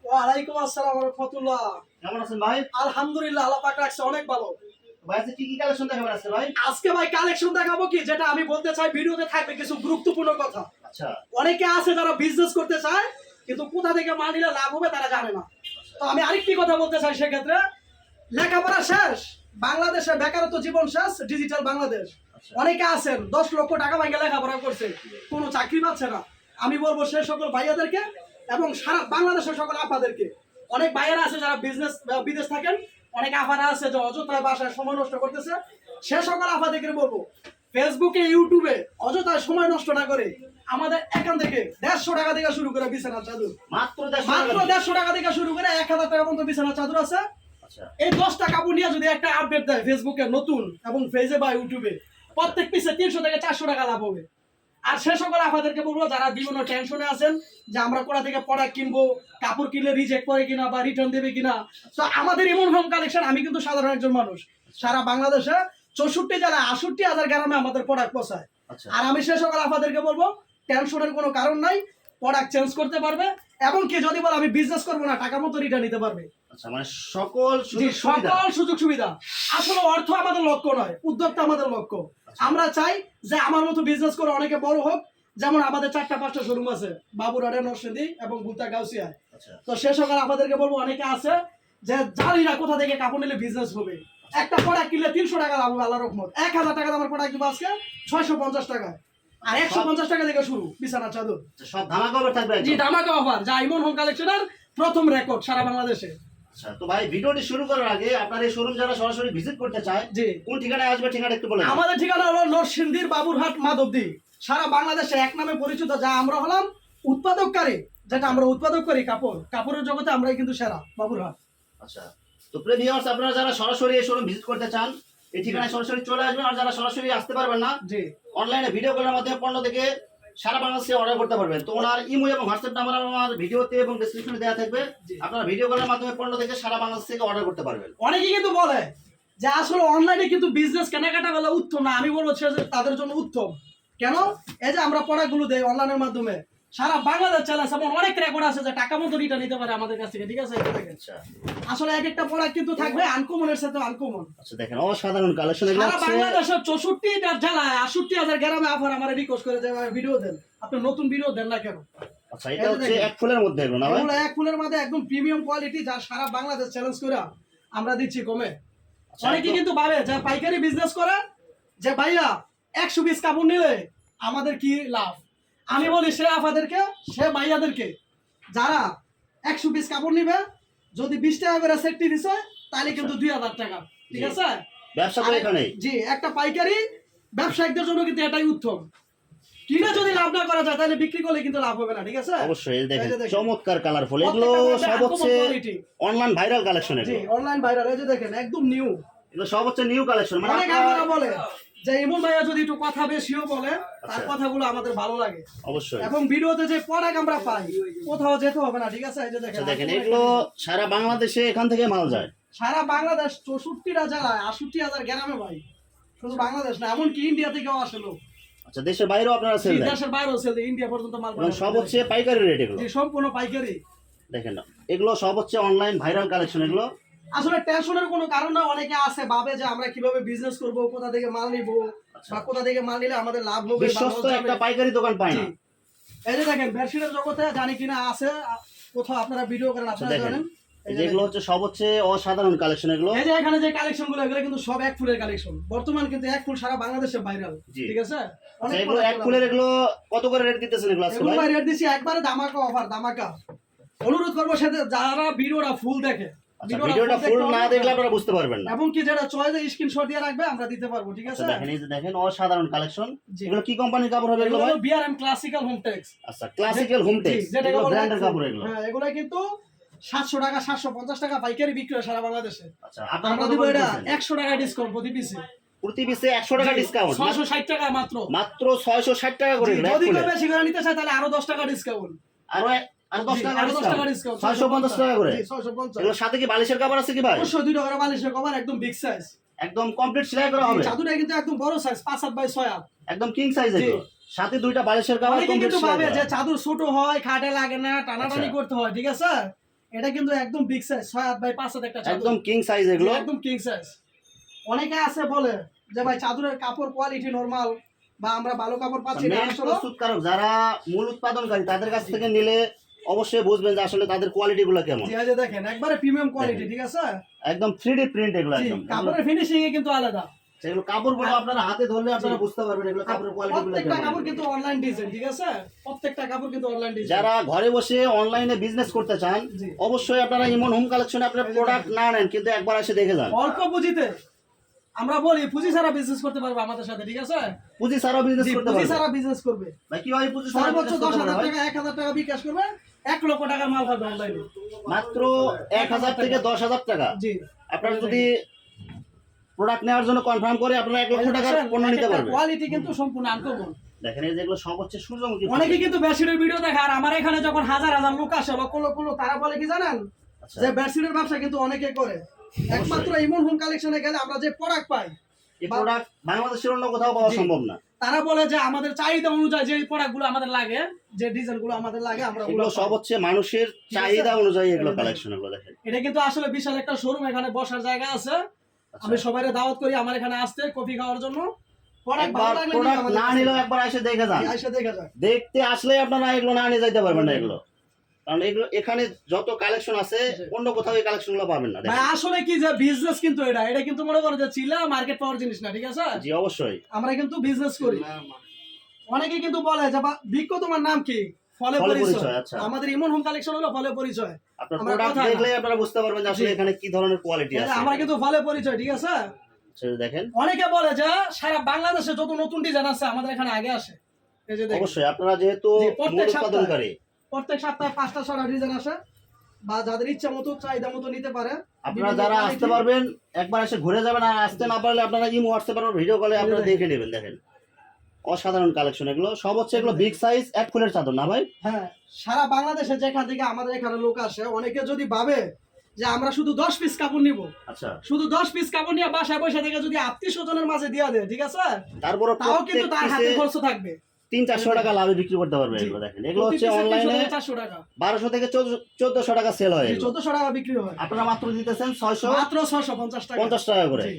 ওয়ালাইকুম আসসালাম ওয়া রাহমাতুল্লাহ। কেমন আছেন ভাই? আলহামদুলিল্লাহ, আল্লাহ পাক রাখছে অনেক ভালো। ভাই আজকে কি কালেকশন দেখাবেন আজকে ভাই? আজকে ভাই কালেকশন দেখাবো কি যেটা আমি বলতে চাই, ভিডিওতে থাকবে কিছু গুরুত্বপূর্ণ কথা। আচ্ছা অনেকে আছে যারা বিজনেস করতে চায় কিন্তু কোথা থেকে মাল নিলে লাভ হবে তারা জানে না। তো আমি আরেকটি কথা বলতে চাই, সেক্ষেত্রে লেখাপড়া শেষ, বাংলাদেশে বেকারত্ব জীবন শেষ, ডিজিটাল বাংলাদেশ। অনেকে আছেন 10 লক্ষ টাকা ভাঙে লেখাপড়া করছে, কোনো চাকরি পাচ্ছে না। আমি বলবো সে সকল ভাইয়াদেরকে এবং সারা বাংলাদেশের সকল আপাদেরকে, অনেক ভাইয়ারা আছে যারা বিজনেস বিদেশ থাকেন, অনেক আপারা আছে যে অযথায় বাসায় সময় নষ্ট করতেছে, সে সকল আপাদেরকে বলবো ফেসবুকে ইউটিউবে অযথায় সময় নষ্ট না করে আমাদের এখান থেকে 150 টাকা থেকে শুরু করে বিছানার চাদর, মাত্র 150 টাকা থেকে শুরু করে 1000 টাকা পর্যন্ত বিছানার চাদর আছে। এই 10টা কাপড় নিয়ে যদি একটা আপডেট দেয় ফেসবুকে নতুন এবং ফেজে বা ইউটিউবে, প্রত্যেক পিসে 300 থেকে 400 টাকা লাভ হবে। আর সে সকল আপনাদেরকে বলবো যারা বিভিন্ন টেনশনে আছেন যে আমরা কোথা থেকে প্রোডাক্ট কিনবো, কাপড় কিনলে রিজেক্ট করে কিনা বা রিটার্ন দেবে কিনা, তো আমাদের ইমন হোম কালেকশন, আমি কিন্তু সাধারণ একজন মানুষ, সারা বাংলাদেশে 64 জেলায় 68,000 গ্রামে আমাদের প্রোডাক্ট পৌঁছায়। আর আমি সে সকল আপনাদেরকে বলবো টেনশনের কোনো কারণ নাই, প্রোডাক্ট চেঞ্জ করতে পারবে এবং কি যদি বলে আমি বিজনেস করবো না, টাকা মতো রিটার্ন নিতে পারবে। আচ্ছা, মানে সকল সুযোগ সুবিধা। আসলে অর্থ আমাদের লক্ষ্য নয়, উদ্যোগটা আমাদের লক্ষ্য। আমরা চাই যে আমার মতো বিজনেস করে অনেকে বড় হোক, যেমন আমাদের 4টা-5টা শোরুম আছে বাবুরহাটে, নরসিংদী এবং ভুলতা গাউসিয়ায়। তো সে সকল আপনাদেরকে বলবো অনেকে আছে যে জানি না কোথা থেকে কাপড় নিলে বিজনেস হবে, একটা প্রোডাক্ট কিনলে 300 টাকা লাভ হবে আল্লাহর রহমত, 1000 টাকা দামের প্রোডাক্ট দিব আজকে 650 টাকা, আর 150 টাকা থেকে শুরু বিছানার চাদর। সব ধামাকা অফার থাকবে। জি, ধামাকা অফার, যা ইমন হোম কালেকশনের প্রথম রেকর্ড সারা বাংলাদেশে। আচ্ছা, তো ভাই ভিডিওটি শুরু করার আগে আপনার এই শোরুম যারা সরাসরি ভিজিট করতে চায়, জি, কোন ঠিকানায় আসবে ঠিকানা একটু বলেন। আমাদের ঠিকানা হলো নরসিংদীর বাবুরহাট মাধবদী, সারা বাংলাদেশে এক নামে পরিচিত। যা আমরা হলাম উৎপাদককারী, যেটা আমরা উৎপাদক করি কাপড়ের জগতে আমরাই কিন্তু সেরা, বাবুরহাট। আচ্ছা, তো প্রিভিউয়ার্স আপনারা যারা সরাসরি এই শোরুম ভিজিট করতে চান এই ঠিকানায় সরাসরি চলে আসবেন, আর যারা সরাসরি আসতে পারবেন না, জি, অনলাইনে ভিডিও কলের মাধ্যমে পণ্য থেকে সারা বাংলাদেশে অর্ডার করতে পারবেন। তো ওনার ইমো এবং হোয়াটসঅ্যাপ নাম্বার আমার ভিডিওতে এবং ডেসক্রিপশনে দেওয়া থাকবে, আপনারা ভিডিও কলের মাধ্যমে পণ্য থেকে সারা বাংলাদেশ থেকে অর্ডার করতে পারবেন। অনেকেই কিন্তু বলে যে আসলে অনলাইনে কিন্তু বিজনেস কেনাকাটা বলে উত্তম না, আমি বলবো তাদের জন্য উত্তম। কেন? এই যে আমরা প্রোডাক্টগুলো দেই অনলাইনের মাধ্যমে, সারা বাংলাদেশ চ্যালেঞ্জ এবং অনেক রেকর্ড আছে যে টাকা মতো রিটার্ন নিতে পারে আমাদের কাছ থেকে, ঠিক আছে? আচ্ছা, আসলে এক একটা প্রোডাক্ট কিন্তু থাকবে আনকমনের সাথে আনকমন। আচ্ছা, দেখেন অসাধারণ কালেকশন এগুলো সারা আছে। বাংলাদেশের 64 জেলায় 68,000 গ্রামে আপনারা আমারে রিকোয়েস্ট করে যে ভিডিও দেন, আপনি নতুন ভিডিও দেন না কেন? আচ্ছা, এটা হচ্ছে এক ফুলের মধ্যে এগুলো না ভাই? এগুলো এক ফুলের মধ্যে একদম প্রিমিয়াম কোয়ালিটি, যা সারা বাংলাদেশ চ্যালেঞ্জ করে আমরা দিচ্ছি কমে। অনেকে কিন্তু ভাবে যে পাইকারি বিজনেস করে যে ভাইয়া 100 পিস কাপড় নিলে আমাদের কি লাভ। আমি বলি সে আপাদেরকে, সে ভাইয়াদেরকে, যারা 100 পিস কাপড় নিবে, যদি 20 টাকা করে সেটটি দিছে তাহলে কিন্তু 2000 টাকা, ঠিক আছে? ব্যবসা করে এখানে। জি, একটা পাইকারি ব্যবসায়ীদের জন্য কিন্তু এটাই উত্তম। কিনে যদি লাভ না করা যায় তাহলে বিক্রি করলে কিন্তু লাভ হবে না, ঠিক আছে? অবশ্যই। দেখেন চমৎকার কালারফুল, এগুলো সব হচ্ছে অনলাইন ভাইরাল কালেকশন। জি, অনলাইন ভাইরাল। এই যে দেখেন একদম নিউ, এগুলো সব হচ্ছে নিউ কালেকশন। মানে অনেক আপনারা বলে যে ইমন ভাইয়া যদি একটু কথা বেশিও বলে, তার কথাগুলো আমাদের ভালো লাগে অবশ্যই। এবং ভিডিওতে যে প্রোডাক্ট আমরা পাই কোথাও যেতে হবে না, ঠিক আছে? এই যে দেখেন এগুলো সারা বাংলাদেশে এখান থেকে মাল যায়, সারা বাংলাদেশ 64টা জেলায় 68,000 গ্রামে ভাই, শুধু বাংলাদেশ না, এমনকি ইন্ডিয়া থেকেও আসে লোক। আচ্ছা, দেশের বাইরেও আপনারা সেল দেন? দেশের বাইরেও সেল দেয়, ইন্ডিয়া পর্যন্ত মাল পাঠায়। সব হচ্ছে পাইকারি রেট এগুলো? জি, সম্পূর্ণ পাইকারি। দেখেন না, এগুলো সব হচ্ছে অনলাইন ভাইরাল কালেকশন। এগুলো আসলে টেনশনের কোনো কারণ না। অনেকে আছে ভাবে যে আমরা কিভাবে বিজনেস করব, কোথা থেকে মাল নিব বা কোথা থেকে মাল নিলে আমাদের লাভ হবে। বিশ্বস্ত একটা পাইকারি দোকান পায় না। এই যে দেখেন বেডশিটের জগতে জানি কিনা আছে কোথাও, আপনারা ভিডিও করেন, আপনারা জানেন যেগুলো হচ্ছে সব হচ্ছে অসাধারণ কালেকশন। এগুলো এই যে এখানে যে কালেকশনগুলো, এগুলো কিন্তু সব এক ফুলের কালেকশন। বর্তমান কিন্তু এক ফুল সারা বাংলাদেশে ভাইরাল, ঠিক আছে? এগুলো এক ফুলের, এগুলো কত করে রেট দিতেছেন এগুলো আজকে ভাই? রেট দিছি একবারে ধামাকা অফার, ধামাকা। অনুরোধ করবো সাথে যারা ভিডিওটা ফুল দেখে, ভিডিওটা ফুল না দেখলে আপনারা বুঝতে পারবেন না, এবং কি যেটা চয়েস স্ক্রিনশট দিয়ে রাখবে আমরা দিতে পারবো, ঠিক আছে? দেখেন এই যে দেখেন অসাধারণ কালেকশন। এগুলো কি কোম্পানির কাপড় হবে এগুলো ভাই? BRM classical home tex. আচ্ছা, ক্লাসিক্যাল হোম টেক্স, এগুলো ব্র্যান্ডের কাপড় এগুলো। হ্যাঁ, এগুলো কিন্তু 700 টাকা 750 টাকা পাইকারি বিক্রি হয় সারা বাংলাদেশে। আচ্ছা, আপনারা দিব এটা 100 টাকা ডিসকাউন্ট প্রতি পিসে। প্রতি পিসে 100 টাকা ডিসকাউন্ট, 660 টাকা মাত্র 660 টাকা করে। যদি কেউ বেশি করে নিতে চায় তাহলে আরো 10 টাকা ডিসকাউন্ট, আরো 10 টাকা ডিসকাউন্ট, 650 টাকা করে। 650। এগুলোর সাথে কি বালিশের কভার আছে কি ভাই? অবশ্যই 2 টাকা বালিশের কভার, একদম বিগ সাইজ, একদম কমপ্লিট সেলাই করা হবে। চাদরটা কিন্তু একদম বড় সাইজ, 5 হাত বাই 6 হাত, একদম কিং সাইজ। এগুলো সাথে দুইটা বালিশের কভার অনেকে কমপ্লিট কিন্তু ভাবে সেলাই যে করা। চাদর ছোট হয়, খাটে লাগে না, টানাটানি আচ্ছা। করতে হয়, ঠিক আছে? এটা কিন্তু একদম বিগ সাইজ, 6 বাই 5 হাত একটা চাদর, একদম কিং সাইজ এগুলো। একদম কিং সাইজ। অনেকে আছে বলে যে ভাই চাদরের কাপড় কোয়ালিটি নরমাল বা আমরা ভালো কাপড় পাচ্ছি না, মেন আসলে প্রস্তুতকারক যারা মূল উৎপাদনকারী তাদের কাছ থেকে নিলে অবশ্যই বুঝবেন যে আসলে তাদের কোয়ালিটি গুলো কেমন। জি, এই যে দেখেন একবারে প্রিমিয়াম কোয়ালিটি, ঠিক আছে? একদম 3D প্রিন্ট এগুলো জি, একদম। কাপড়ের ফিনিশিং এ কিন্তু আলাদা। সেগুলো কাপড়গুলো আপনারা হাতে ধরলে আপনারা বুঝতে পারবেন এগুলো কাপড়ের কোয়ালিটি গুলো প্রত্যেকটা কেমন। কাপড় কিন্তু অনলাইন ডিজাইন, ঠিক আছে? প্রত্যেকটা কাপড় কিন্তু অনলাইন ডিজাইন। যারা ঘরে বসে অনলাইনে বিজনেস করতে চান জি। অবশ্যই আপনারা ইমন হোম কালেকশনে আপনার প্রোডাক্ট না নেন কিন্তু একবার এসে দেখে যান। অল্প পুঁজিতে আমরা বলি পুঁজি ছাড়া বিজনেস করতে পারবে আমাদের সাথে, ঠিক আছে? পুঁজি ছাড়াও বিজনেস জি, করতে পুঁজি পারবেন। ছাড়া বিজনেস করবে। ভাই কিভাবে পুঁজি ছাড়া সর্বোচ্চ business করতে 10,000 পারবেন? টাকা 1,000 টাকা বিকাশ করবে, 1 লক্ষ টাকার মাল পাবে অনলাইনে। মাত্র 1000 থেকে 10,000 টাকা। জি, আপনারা যদি প্রোডাক্ট নেওয়ার জন্য কনফার্ম করে আপনারা 1 লক্ষ টাকার পণ্য নিতে পারবেন। কোয়ালিটি কিন্তু সম্পূর্ণ আনকমন। দেখেন এই যেগুলো সব হচ্ছে সূর্যমুখী ফুল। অনেকে কিন্তু বেডশিটের ভিডিও দেখে, আর আমার এখানে যখন হাজার হাজার লোক আসে, লক্ষ লক্ষ লোক, তারা বলে কি জানেন, আচ্ছা। যে বেডশিটের ব্যবসা কিন্তু অনেকে করে। একমাত্র ইমন হোম কালেকশনে গেলে আমরা যে প্রোডাক্ট পাই, এই প্রোডাক্ট বাংলাদেশের অন্য কোথাও পাওয়া জি। সম্ভব না। তারা বলে যে আমাদের চাহিদা অনুযায়ী যে প্রোডাক্টগুলো আমাদের লাগে, যে ডিজাইনগুলো আমাদের লাগে, আমরা এগুলো ওগুলো সব পাই। হচ্ছে মানুষের আছে? চাহিদা অনুযায়ী এগুলো এই দেখেন। কালেকশন এগুলো দেখেন। এটা কিন্তু আসলে বিশাল একটা শোরুম, এখানে বসার জায়গা আছে। আচ্ছা। আমি সবাইকে দাওয়াত করি আমার এখানে আসতে কফি খাওয়ার জন্য। প্রোডাক্ট একবার ভালো লাগলে প্রোডাক্ট না নিলেও একবার এসে দেখে যান। এসে দেখা যায়। দেখতে আসলে আপনারা এগুলো না নিয়ে যাইতে পারবেন না এগুলো, কারণ এগুলো এখানে যত কালেকশন আছে অন্য কোথাও এই কালেকশন গুলো পাবেন না। ভাই দেখেন। আসলে কি যে বিজনেস কিন্তু এটা কিন্তু মনে করো যে চিলা মার্কেট পাওয়ার জিনিস না, ঠিক আছে? জি অবশ্যই। আমরা কিন্তু বিজনেস করি। অনেকে কিন্তু বলে যে বিক্ষ তোমার নাম কি? ফলে ফলে পরিচয়। পরিচয়, আচ্ছা। আমাদের ইমন হোম কালেকশন হলো ফলে পরিচয়। আপনার আমরা প্রোডাক্ট কথা না। দেখলে আপনারা বুঝতে পারবেন যে আসলে জি। এখানে কি ধরনের কোয়ালিটি আছে। আমরা কিন্তু ফলে পরিচয়, ঠিক আছে? আচ্ছা, দেখেন অনেকে বলে যে সারা বাংলাদেশে যত নতুন ডিজাইন আছে আমাদের এখানে আগে আসে। এই যে দেখেন, অবশ্যই আপনারা যেহেতু জি, মূল প্রত্যেক উৎপাদনকারী প্রত্যেক সপ্তাহে 5টা 6টা ডিজাইন আসে, বা যাদের ইচ্ছা মতো চাহিদা মতো নিতে পারে। আপনারা বিভিন্ন যারা quality। আসতে পারবেন একবার এসে ঘুরে যাবেন, আর আসতে না পারলে আপনারা ইমো হোয়াটসঅ্যাপ আর ভিডিও কলে আপনারা দেখে নেবেন। দেখেন অসাধারণ কালেকশন এগুলো সব হচ্ছে এগুলো বিগ সাইজ এক ফুলের চাদর না ভাই? হ্যাঁ, সারা বাংলাদেশে যেখান থেকে আমাদের এখানে লোক আসে, অনেকে যদি ভাবে যে আমরা শুধু 10 পিস কাপড় নিব, আচ্ছা। শুধু 10 পিস কাপড় নিয়ে বাসায় বসে থেকে যদি আত্মীয় স্বজনের মাঝে দিয়ে দেয়, ঠিক আছে, তারপরে তাও কিন্তু তার হাতে প্রত্যেক খরচ থাকবে। 300-400 টাকা লাভে বিক্রি করতে পারবে জি। এগুলো। দেখেন এগুলো প্রতি হচ্ছে piece অনলাইনে 400 টাকা, 1200 থেকে 1400 টাকা সেল হয় এগুলো। 1400 টাকা বিক্রি হয়, আপনারা মাত্র দিতেছেন 650 মাত্র 650 টাকা। টাকা করে। জি।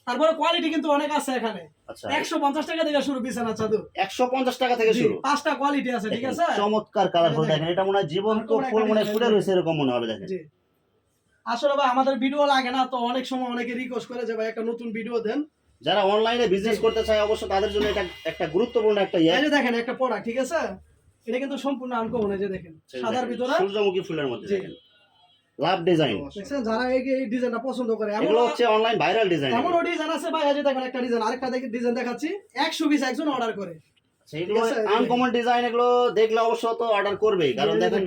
তারপরে কোয়ালিটি কিন্তু অনেক আছে এখানে। আচ্ছা, 150 টাকা থেকে শুরু বিছানা চাদর। 150 টাকা থেকে জি, শুরু। 5টা কোয়ালিটি আছে, ঠিক আছে? চমৎকার কালারফুল। দেখেন। দেখেন এটা মনে হয় জীবন্ত এরকম ফুল একটা মনে হয় design ফুটে রয়েছে এরকম মনে হবে। দেখেন জি। আসলে ভাই আমাদের ভিডিও লাগে না, তো অনেক সময় অনেকে রিকোয়েস্ট করে যে ভাই একটা নতুন ভিডিও দেন। যারা অনলাইনে বিজনেস জি। করতে চায় অবশ্য তাদের জন্য এটা একটা গুরুত্বপূর্ণ একটা এই যে দেখেন একটা প্রোডাক্ট, ঠিক আছে? এটা কিন্তু সম্পূর্ণ আনকমন। এই যে দেখেন সাদার ভিতরে, সূর্যমুখী ফুলের মধ্যে জি। দেখেন লাভ ডিজাইন। দেখছেন যারা এই ডিজাইনটা পছন্দ করে, এগুলো হচ্ছে অনলাইন ভাইরাল ডিজাইন। এমন ডিজাইন আছে ভাই। এই যে দেখেন একটা ডিজাইন, আরেকটা ডিজাইন দেখাচ্ছি। 100 পিস একজন অর্ডার করে। এগুলো ঠিক আছে, এই যে আনকমন ডিজাইন, এগুলো দেখলে অবশ্য তো অর্ডার করবেই, কারণ এই যে দেখেন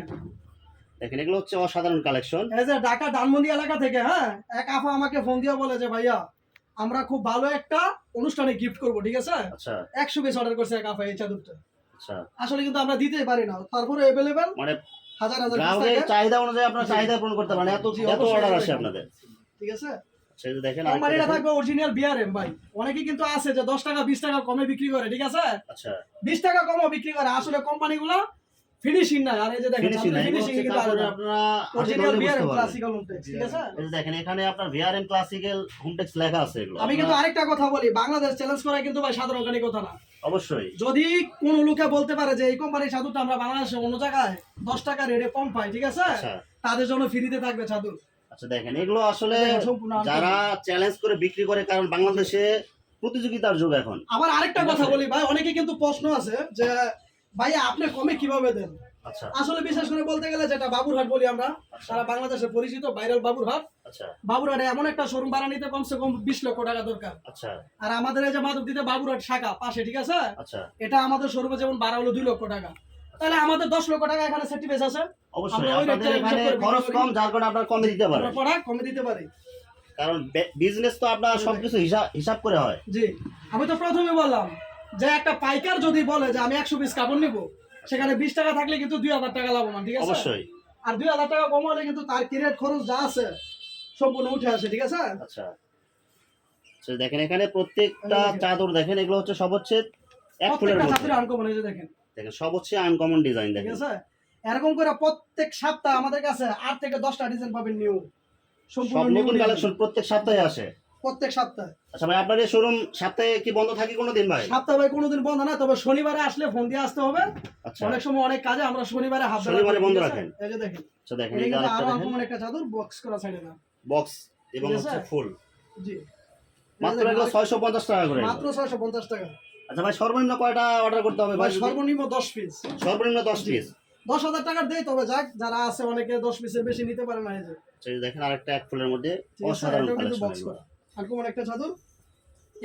দেখেন এগুলো হচ্ছে অসাধারণ কালেকশন। এই যে ঢাকা ধানমন্ডি এলাকা থেকে, হ্যাঁ, এক আপা আমাকে ফোন দিয়ে বলে যে ভাইয়া আমরা খুব ভালো একটা অনুষ্ঠানে গিফট করব, ঠিক আছে? আচ্ছা 100 পিস অর্ডার করছে এক আপা এই চাদরটা। আচ্ছা, আসলে কিন্তু আমরা দিতেই পারি না, তারপরে अवेलेबल মানে হাজার হাজার piece গ্রাহকের থাকে। চাহিদা অনুযায়ী আপনারা জি। চাহিদা পূরণ করতে পারেন। এত জি, এত অবশ্যই অর্ডার আসে দেখেন। আপনাদের। ঠিক আছে? সেই যে দেখেন কোম্পানিটা আরেকটা দেখেন। থাকবে অরিজিনাল বিআরএম ভাই। অনেকে কিন্তু আছে যে 10 টাকা 20 টাকা কমে বিক্রি করে, ঠিক আছে? আচ্ছা 20 টাকা কমও বিক্রি করে। আসলে কোম্পানিগুলো ফিনিশিং নাই। আর এই যে দেখেন ফিনিশিং না, এগুলো ফিনিশিং হচ্ছে কিন্তু কাপড়ে আলাদা। আপনারা হাতে অরিজিনাল ধরলে বুঝতে বিআরএম পারবেন। ক্লাসিক্যাল হোমটেক্স, ঠিক আছে? এই যে দেখেন এখানে আপনার ভিআরএম ক্লাসিক্যাল হোমটেক্স লেখা আছে এগুলো। আমি কিন্তু আপনারা- আরেকটা কথা বলি, বাংলাদেশ চ্যালেঞ্জ করা কিন্তু ভাই সাধারণ কানি কথা না। অবশ্যই যদি কোন লোকে বলতে পারে যে এই কোম্পানির চাদরটা আমরা বাংলাদেশে অন্য জায়গায় 10 টাকা রেটে কম পাই, ঠিক আছে, আচ্ছা তাদের জন্য ফ্রিতে থাকবে চাদর। আচ্ছা দেখেন এগুলো আসলে দেখেন, সম্পূর্ণ uncommon। যারা চ্যালেঞ্জ করে বিক্রি করে, কারণ বাংলাদেশে প্রতিযোগিতার যুগ এখন। আবার আরেকটা ঠিক কথা আছে। বলি ভাই, অনেকে কিন্তু প্রশ্ন আছে যে ভাই আপনি কমে কিভাবে দেন? আচ্ছা আসলে বিশেষ করে বলতে গেলে যেটা বাবুরহাট বলি আমরা, সারা বাংলাদেশে পরিচিত ভাইরাল বাবুরহাট। আচ্ছা বাবুরহাটে এমন একটা শোরুম বাড়া নিতে কমসে কম 20 লক্ষ টাকা দরকার। আচ্ছা আর আমাদের এই যে মাধবদীতে বাবুরহাট শাখা পাশে, ঠিক আছে, আচ্ছা এটা আমাদের শোরুমে যেমন ভাড়া হলো 2 লক্ষ টাকা, তাহলে আমাদের 10 লক্ষ টাকা এখানে সেফটি বেস আছে। অবশ্যই আমরা ওই আপনাদের রেটটা এখানে হিসাব করে খরচ বিক্রি কম, করি। যার কারণে আপনারা কমে দিতে পারেন। আমরা প্রোডাক্ট কমে দিতে পারি। কারণ বিজনেস তো আপনার সবকিছু হিসাব করে হয়। জি, আমি তো প্রথমে বললাম যে একটা পাইকার যদি বলে যে আমি 100 পিস কাপড় নিব, সেখানে 20 টাকা থাকলে কিন্তু 2000 টাকা লাভবান, ঠিক আছে? অবশ্যই আর 2000 টাকা কম হলে কিন্তু তার ক্রেডিট খরচ যা আছে সম্পূর্ণ উঠে আসে, ঠিক আছে? আচ্ছা আচ্ছা দেখেন এখানে প্রত্যেকটা এই দেখেন। চাদর দেখেন, এগুলো হচ্ছে সব হচ্ছে এক ফুলের প্রত্যেকটা মধ্যে চাদরে আনকমন, এই যে দেখেন, দেখেন সব হচ্ছে আনকমন ডিজাইন ঠিক দেখেন। আছে। এরকম করে প্রত্যেক সপ্তাহে আমাদের কাছে 8 থেকে 10টা ডিজাইন পাবেন নিউ, সব সম্পূর্ণ নিউ নতুন কালেকশন প্রত্যেক সপ্তাহে আসে। প্রত্যেক সপ্তাহে। আচ্ছা ভাই, আপনার এই শোরুম সপ্তাহে কি বন্ধ থাকে কোনোদিন ভাই? সপ্তাহে ভাই কোনোদিন বন্ধ না, তবে শনিবারে আসলে ফোন দিয়ে আসতে হবে। আচ্ছা, অনেক সময় অনেক কাজে আমরা শনিবারে হাফ বেলা শনিবারে করি, বন্ধ ঠিক আছে? রাখেন। এই যে দেখেন, আচ্ছা দেখেন, এটা এই যে কিন্তু আরেকটা আরো দেখেন, আনকমন একটা চাদর, বক্স করা সাইডে না, বক্স এবং ঠিক হচ্ছে আছে? ফুল, জি মাত্র এগুলো 650 টাকা করে। মাত্র 650 টাকা। আচ্ছা ভাই, সর্বনিম্ন কয়টা অর্ডার করতে হবে ভাই? ভাই সর্বনিম্ন 10 পিস, সর্বনিম্ন 10 পিস। 10,000 টাকার দেই, তবে যাক যারা আছে অনেকে 10 পিসের বেশি নিতে পারে না। এই যে আচ্ছা, এই যে দেখেন আরেকটা এক ফুলের মধ্যে ঠিক আছে, অসাধারণ এটাও কিন্তু কালেকশন বক্স করা আনকমন একটা চাদর।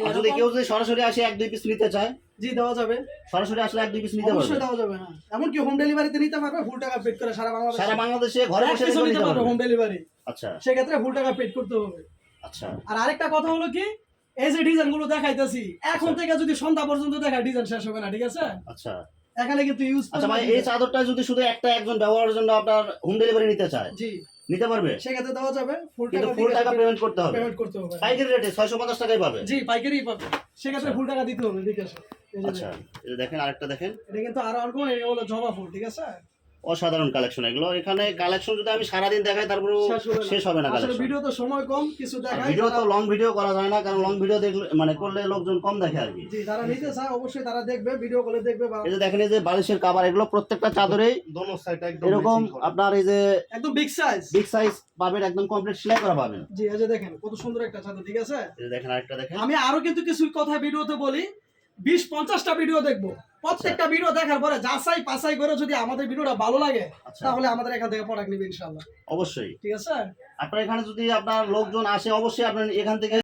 আর যদি কেউ যদি সরাসরি আসে 1-2 পিস নিতে চায়, জি দেওয়া যাবে, সরাসরি আসলে 1-2 পিস নিতে পারবে। অবশ্যই দেওয়া যাবে, হ্যাঁ। এমনকি হোম ডেলিভারিতে নিতে পারবে, ফুল টাকা পেড করে সারা বাংলাদেশে। সারা বাংলাদেশে ঘরে বসে কিছু দেখে নিতে নিতে পারবে পারবে। হোম ডেলিভারি, আচ্ছা সেক্ষেত্রে ফুল টাকা পেড করতে হবে। আচ্ছা আর আরেকটা কথা হলো কি, এই যে ডিজাইন গুলো দেখাইতেছি, এখন থেকে যদি সন্ধ্যা পর্যন্ত দেখায় ডিজাইন শেষ হবে না, ঠিক আছে? আচ্ছা এখানে কিন্তু ইউজ, আচ্ছা ভাই, এই চাদরটা যদি শুধু একজন ব্যবহারের জন্য আপনার হোম ডেলিভারি নিতে চায়, জি নিতে পারবে, সেক্ষেত্রে দেওয়া যাবে, কিন্তু ফুল টাকা পেমেন্ট করতে হবে। পেমেন্ট করতে হবে, পাইকারি রেটে 650 টাকায় পাবে। জি পাইকারি পাবে, সেক্ষেত্রে ফুল টাকা দিতে হবে, ঠিক আছে? এই যে আচ্ছা, দেখেন, এই যে দেখেন আরেকটা দেখেন, এটা কিন্তু আরো আনকমন, এটা হলো জবা ফুল, ঠিক আছে? অসাধারণ কালেকশন এগুলো। এখানে কালেকশন যদি আমি সারাদিন দেখাই তারপরে শেষ হবে না আসলে কালেকশন। ভিডিও তো সময় কম, কিছু দেখাই। ভিডিও তো লং ভিডিও করা যায় না, কারণ লং ভিডিও দেখলে মানে করলে লোকজন কম দেখে আর কি। জি যারা নিতে চায় অবশ্যই তারা দেখবে, ভিডিও কলে দেখবে, বা এই যে দেখেন, এই যে বালিশের কভার, এগুলো প্রত্যেকটা চাদরেই দোনো সাইড একদম এরকম matching করা। আপনার এই যে একদম বিগ সাইজ। বিগ সাইজ পাবেন, একদম কমপ্লিট সেলাই করা পাবেন। জি এই যে দেখেন কত সুন্দর একটা চাদর, ঠিক আছে? এই যে দেখেন আরেকটা দেখেন, আমি আরো কিন্তু কিছু কথা ভিডিওতে বলি, 20-50টা ভিডিও দেখবো, প্রত্যেকটা ভিডিও দেখার পরে যাচাই পাছাই করে যদি আমাদের ভিডিওটা ভালো লাগে, আচ্ছা তাহলে আমাদের এখান থেকে প্রোডাক্ট নিবে ইনশাআল্লাহ, অবশ্যই। ঠিক আছে? আপনার এখানে যদি আপনার লোকজন আসে, অবশ্যই আপনার এখান থেকে